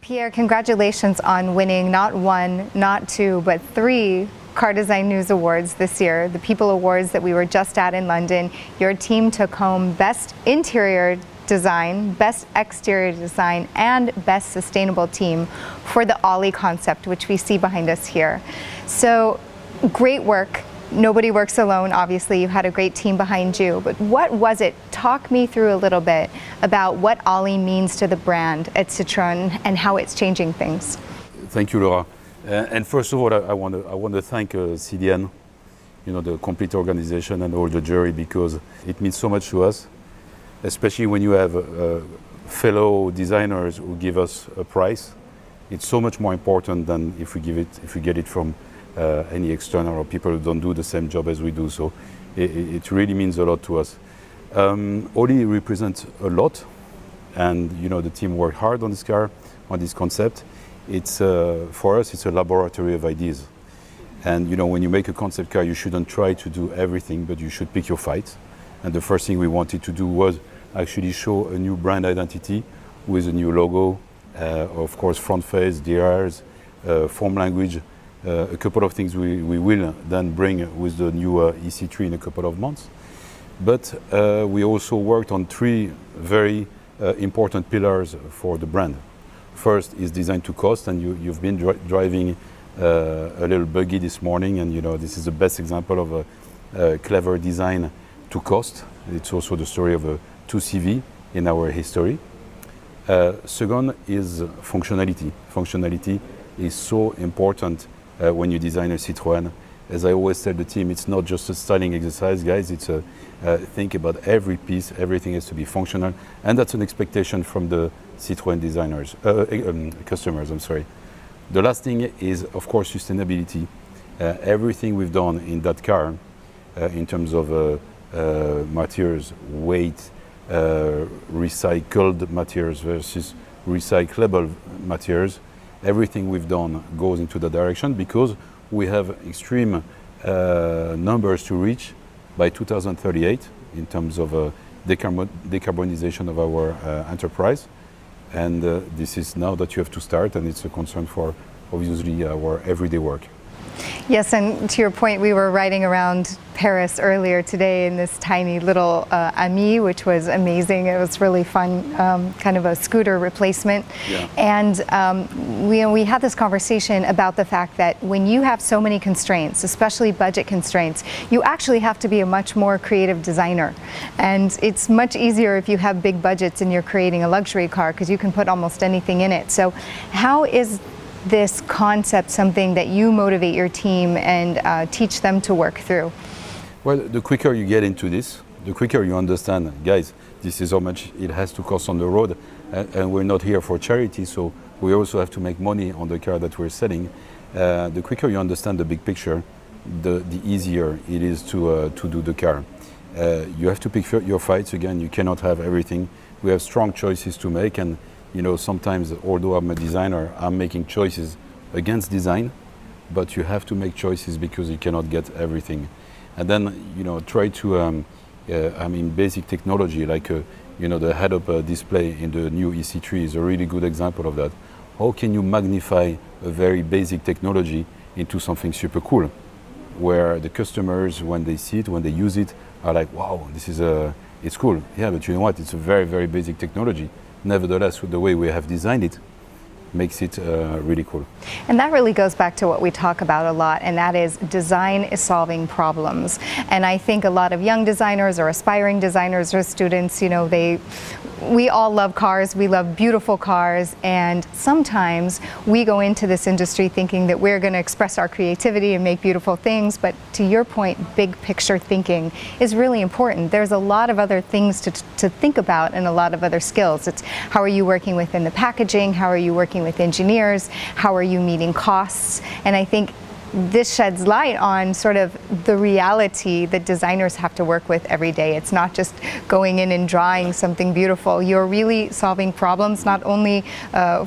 Pierre, congratulations on winning not one, not two, but 3 Car Design News Awards this year, the People Awards that we were just at in London. Your team took home Best Interior Design, Best Exterior Design, and Best Sustainable Team for the Ollie concept, which we see behind us here. So, great work. Nobody works alone, obviously. You had a great team behind you. But what was it? Talk me through a little bit about what Ollie means to the brand at Citroën and how it's changing things. Thank you, Laura. And first of all, I want to thank CDN, the complete organization and all the jury, because it means so much to us, especially when you have fellow designers who give us a prize. It's so much more important than if we get it from any external or people who don't do the same job as we do. So it really means a lot to us. Ollie represents a lot, and the team worked hard on this car, on this concept. It's for us, it's a laboratory of ideas. And when you make a concept car, you shouldn't try to do everything, but you should pick your fights. And the first thing we wanted to do was actually show a new brand identity with a new logo, of course, front face, DRs, form language. A couple of things we will then bring with the new EC3 in a couple of months. But we also worked on 3 very important pillars for the brand. First is design to cost, and you've been driving a little buggy this morning, and this is the best example of a clever design to cost. It's also the story of a 2CV in our history. Second is functionality. Functionality is so important when you design a Citroën. As I always tell the team, it's not just a styling exercise, guys. It's think about every piece. Everything has to be functional, and that's an expectation from the Citroën designers, customers. I'm sorry. The last thing is, of course, sustainability. Everything we've done in that car, in terms of materials, weight, recycled materials versus recyclable materials. Everything we've done goes into that direction because we have extreme numbers to reach by 2038 in terms of decarbonization of our enterprise. And this is now that you have to start, and it's a concern for obviously our everyday work. Yes, and to your point, we were riding around Paris earlier today in this tiny little Ami, which was amazing. It was really fun, kind of a scooter replacement. Yeah. And we had this conversation about the fact that when you have so many constraints, especially budget constraints, you actually have to be a much more creative designer. And it's much easier if you have big budgets and you're creating a luxury car because you can put almost anything in it. So how is this concept something that you motivate your team and teach them to work through? Well, the quicker you get into this, the quicker you understand, guys, this is how much it has to cost on the road, and we're not here for charity, so we also have to make money on the car that we're selling. The quicker you understand the big picture, the easier it is to do the car. You have to pick your fights. Again, you cannot have everything. We have strong choices to make, and sometimes, although I'm a designer, I'm making choices against design, but you have to make choices because you cannot get everything. And then, try to, basic technology, like, the head-up display in the new EC3 is a really good example of that. How can you magnify a very basic technology into something super cool, where the customers, when they see it, when they use it, are like, wow, this is it's cool. Yeah, but you know what? It's a very, very basic technology. Nevertheless, with the way we have designed it, makes it really cool. And that really goes back to what we talk about a lot, and that is design is solving problems. And I think a lot of young designers or aspiring designers or students, we all love cars, we love beautiful cars, and sometimes we go into this industry thinking that we're going to express our creativity and make beautiful things, but to your point, big picture thinking is really important. There's a lot of other things to think about and a lot of other skills. It's how are you working within the packaging, how are you working with engineers, how are you meeting costs, and I think this sheds light on sort of the reality that designers have to work with every day. It's not just going in and drawing something beautiful. You're really solving problems not only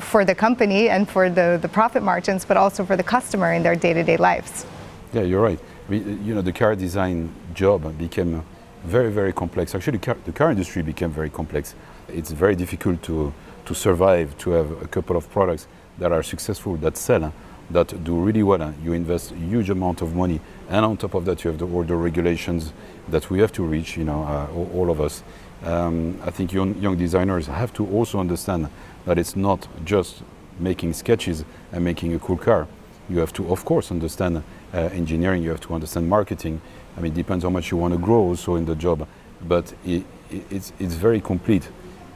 for the company and for the profit margins, but also for the customer in their day-to-day lives. Yeah, you're right. The car design job became very, very complex. Actually, the car industry became very complex. It's very difficult to to survive, to have a couple of products that are successful, that sell, that do really well. You invest a huge amount of money, and on top of that, you have all the regulations that we have to reach. All of us. I think young designers have to also understand that it's not just making sketches and making a cool car. You have to, of course, understand engineering. You have to understand marketing. I mean, it depends how much you want to grow also in the job, but it's very complete.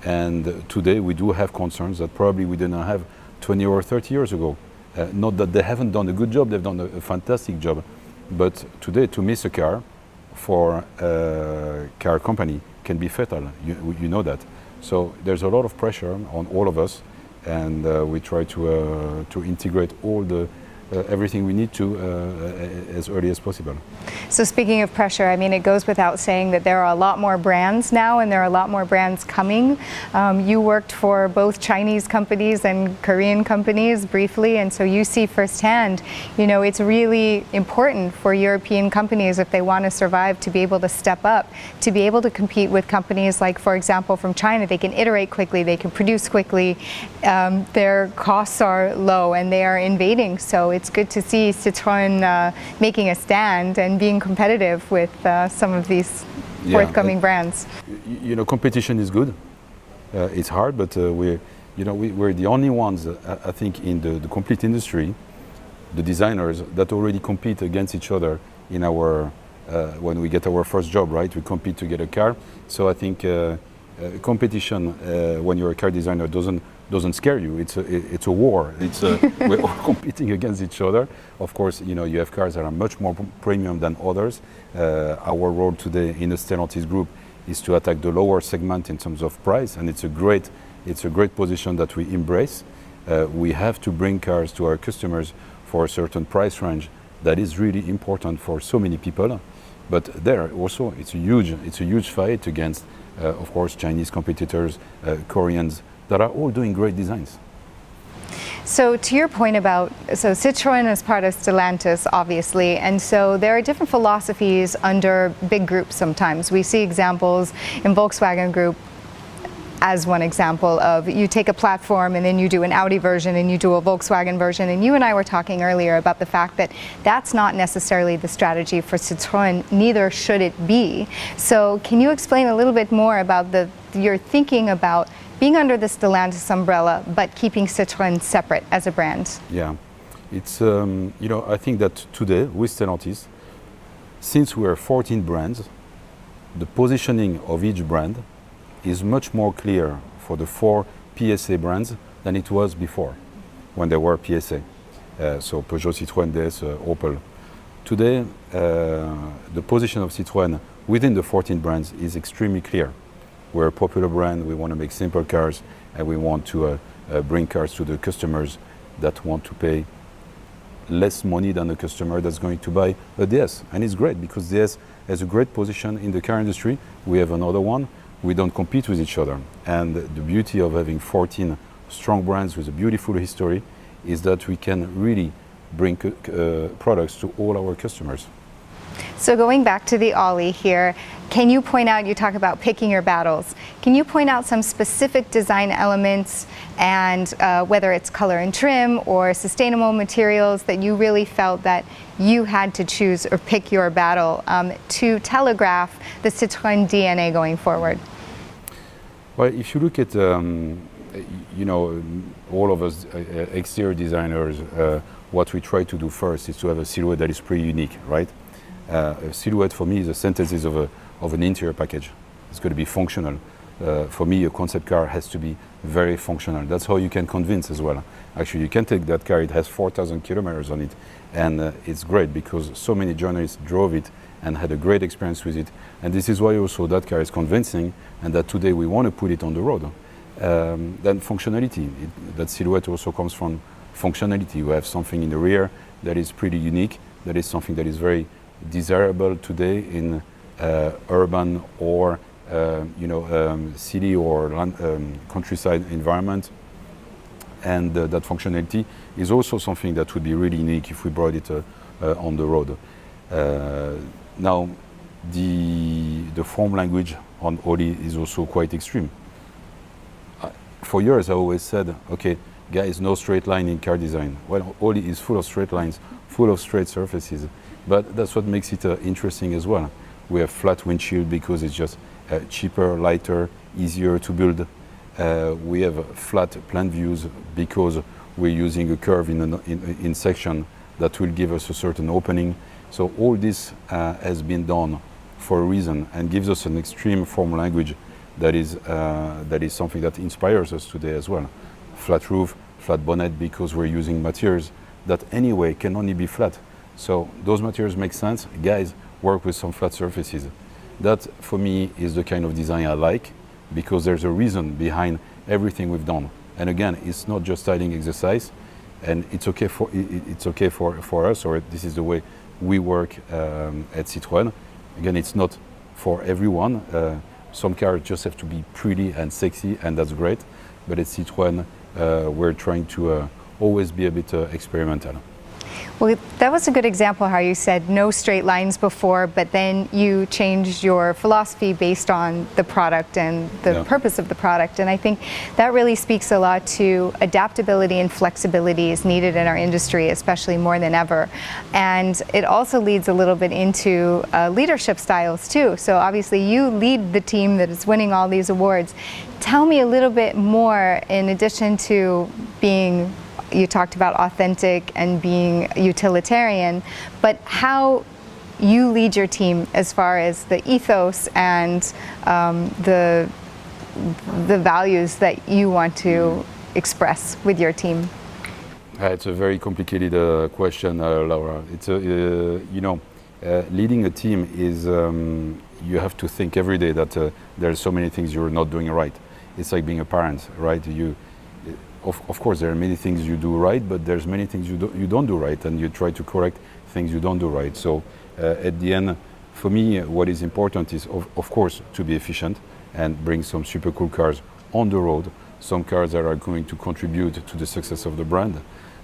And today we do have concerns that probably we did not have 20 or 30 years ago. Not that they haven't done a good job, they've done a fantastic job. But today to miss a car for a car company can be fatal, you know that. So there's a lot of pressure on all of us, and we try to integrate all the everything we need to as early as possible. So speaking of pressure, I mean, it goes without saying that there are a lot more brands now, and there are a lot more brands coming. You worked for both Chinese companies and Korean companies briefly, and so you see firsthand, it's really important for European companies, if they want to survive, to be able to step up, to be able to compete with companies like, for example, from China. They can iterate quickly, they can produce quickly, their costs are low, and they are invading. So it's good to see Citroën making a stand and being competitive with some of these forthcoming brands. Competition is good. It's hard, but we're the only ones, I think, in the complete industry, the designers, that already compete against each other in our when we get our first job, right? We compete to get a car. So I think competition when you're a car designer doesn't scare you. It's a war. We're all competing against each other. Of course, you have cars that are much more premium than others. Our role today in the Stellantis group is to attack the lower segment in terms of price, and it's a great position that we embrace. We have to bring cars to our customers for a certain price range that is really important for so many people. But there also, it's a huge fight against, of course, Chinese competitors, Koreans, that are all doing great designs. So to your point about, Citroën is part of Stellantis, obviously, and so there are different philosophies under big groups sometimes. We see examples in Volkswagen Group as one example of, you take a platform and then you do an Audi version and you do a Volkswagen version, and you and I were talking earlier about the fact that that's not necessarily the strategy for Citroën, neither should it be. So can you explain a little bit more about your thinking about being under the Stellantis umbrella, but keeping Citroën separate as a brand? Yeah, it's I think that today with Stellantis, since we are 14 brands, the positioning of each brand is much more clear for the 4 PSA brands than it was before, when there were PSA. So Peugeot, Citroën, DS, Opel. Today, the position of Citroën within the 14 brands is extremely clear. We're a popular brand, we want to make simple cars, and we want to bring cars to the customers that want to pay less money than the customer that's going to buy a DS. And it's great because DS has a great position in the car industry. We have another one. We don't compete with each other. And the beauty of having 14 strong brands with a beautiful history is that we can really bring products to all our customers. So going back to the Ollie here, can you point out, you talk about picking your battles, can you point out some specific design elements and whether it's color and trim or sustainable materials that you really felt that you had to choose or pick your battle to telegraph the Citroën DNA going forward? Well, if you look at all of us exterior designers, what we try to do first is to have a silhouette that is pretty unique, right? A silhouette for me is a synthesis of an interior package. It's going to be functional. For me, a concept car has to be very functional. That's how you can convince as well. Actually, you can take that car, it has 4,000 kilometers on it, and it's great because so many journalists drove it and had a great experience with it. And this is why also that car is convincing, and that today we want to put it on the road. Then functionality, that silhouette also comes from functionality. You have something in the rear that is pretty unique, that is something that is very desirable today in urban or city or countryside environment, and that functionality is also something that would be really unique if we brought it on the road. Now, the form language on Oli is also quite extreme. for years I always said, okay, guys, no straight line in car design. Well, Oli is full of straight lines, full of straight surfaces, but that's what makes it interesting as well. We have flat windshield because it's just cheaper, lighter, easier to build. We have flat plan views because we're using a curve in section that will give us a certain opening. So all this has been done for a reason and gives us an extreme form language that is something that inspires us today as well. Flat roof, flat bonnet, because we're using materials that anyway can only be flat. So those materials make sense. Guys, work with some flat surfaces. That for me is the kind of design I like, because there's a reason behind everything we've done. And again, it's not just styling exercise, and it's okay for us, or this is the way we work at Citroën. Again, it's not for everyone. Some cars just have to be pretty and sexy, and that's great. But at Citroën, we're trying to always be a bit experimental. Well, that was a good example how you said no straight lines before, but then you changed your philosophy based on the product and the purpose of the product. And I think that really speaks a lot to adaptability and flexibility is needed in our industry, especially more than ever. And it also leads a little bit into leadership styles too. So obviously you lead the team that is winning all these awards. Tell me a little bit more, in addition to being, you talked about authentic and being utilitarian, but how you lead your team as far as the ethos and the values that you want to express with your team. It's a very complicated question, Laura. It's leading a team is you have to think every day that there are so many things you're not doing right. It's like being a parent, right? Of course, there are many things you do right, but there's many things you don't do right, and you try to correct things you don't do right. So at the end, for me, what is important is, of course, to be efficient and bring some super cool cars on the road, some cars that are going to contribute to the success of the brand.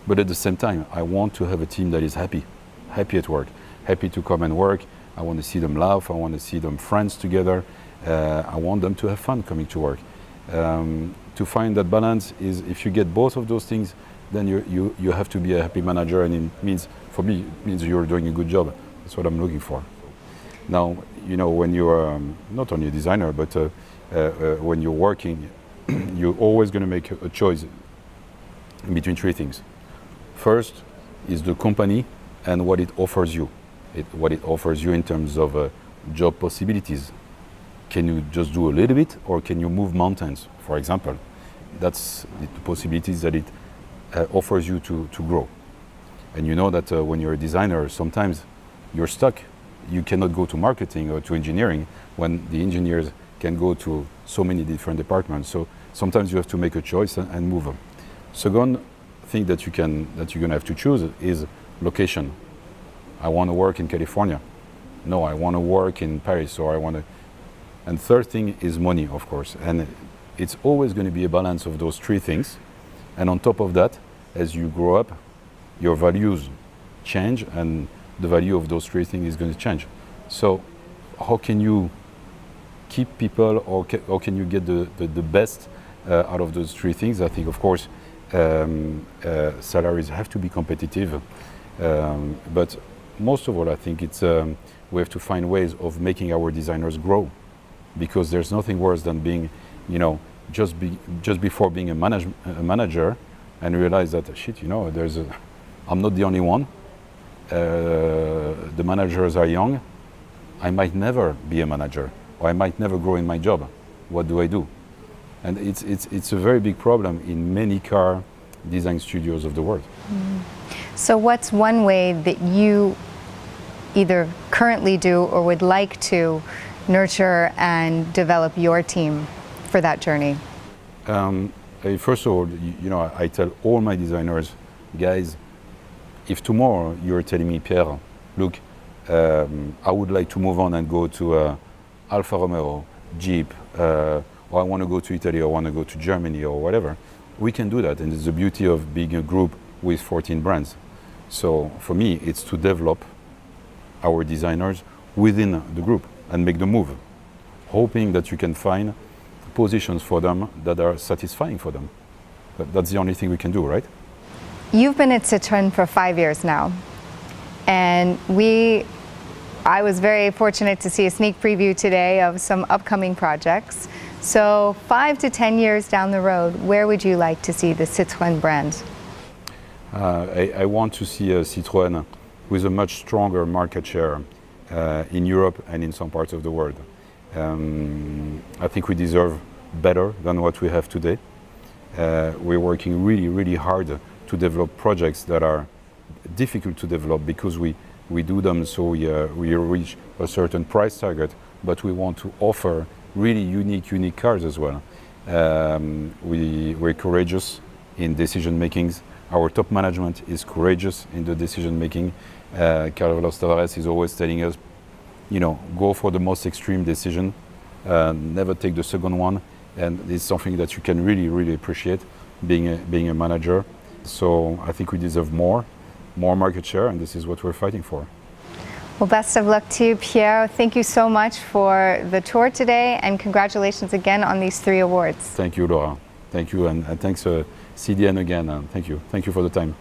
But at the same time, I want to have a team that is happy at work, happy to come and work. I want to see them laugh. I want to see them friends together. I want them to have fun coming to work. To find that balance is, if you get both of those things, then you have to be a happy manager, and it means, for me, it means you're doing a good job. That's what I'm looking for. Now, when you're not only a designer, but when you're working, you're always going to make a choice between three things. First is the company and what it offers you. What it offers you in terms of job possibilities. Can you just do a little bit, or can you move mountains, for example? That's the possibilities that it offers you to grow. And you know that when you're a designer, sometimes you're stuck. You cannot go to marketing or to engineering when the engineers can go to so many different departments. So sometimes you have to make a choice and move on. Second thing that you're gonna have to choose is location. I want to work in California. No, I want to work in Paris, or I want to. And third thing is money, of course. And it's always going to be a balance of those three things. And on top of that, as you grow up, your values change, and the value of those three things is going to change. So how can you keep people, or how can you get the best out of those three things? I think, of course, salaries have to be competitive. But most of all, I think it's we have to find ways of making our designers grow. Because there's nothing worse than being, just before being a manager, and realize that I'm not the only one. The managers are young. I might never be a manager, or I might never grow in my job. What do I do? And it's a very big problem in many car design studios of the world. So what's one way that you either currently do or would like to nurture and develop your team for that journey? First of all, I tell all my designers, guys, if tomorrow you're telling me, Pierre, look, I would like to move on and go to Alfa Romeo, Jeep, or I want to go to Italy, or I want to go to Germany, or whatever, we can do that. And it's the beauty of being a group with 14 brands. So for me, it's to develop our designers within the group and make the move, hoping that you can find positions for them that are satisfying for them. That's the only thing we can do, right? You've been at Citroën for 5 years now, and I was very fortunate to see a sneak preview today of some upcoming projects. So 5 to 10 years down the road, where would you like to see the Citroën brand? I want to see a Citroën with a much stronger market share in Europe and in some parts of the world. I think we deserve better than what we have today. We're working really, really hard to develop projects that are difficult to develop because we do them so we reach a certain price target, but we want to offer really unique cars as well. We're courageous in decision makings. Our top management is courageous in the decision making. Carlos Tavares is always telling us, go for the most extreme decision, never take the second one, and it's something that you can really, really appreciate being a manager. So I think we deserve more market share, and this is what we're fighting for. Well, best of luck to you, Pierre. Thank you so much for the tour today, and congratulations again on these 3 awards. Thank you, Laura. Thank you, and thanks CDN again. Thank you for the time.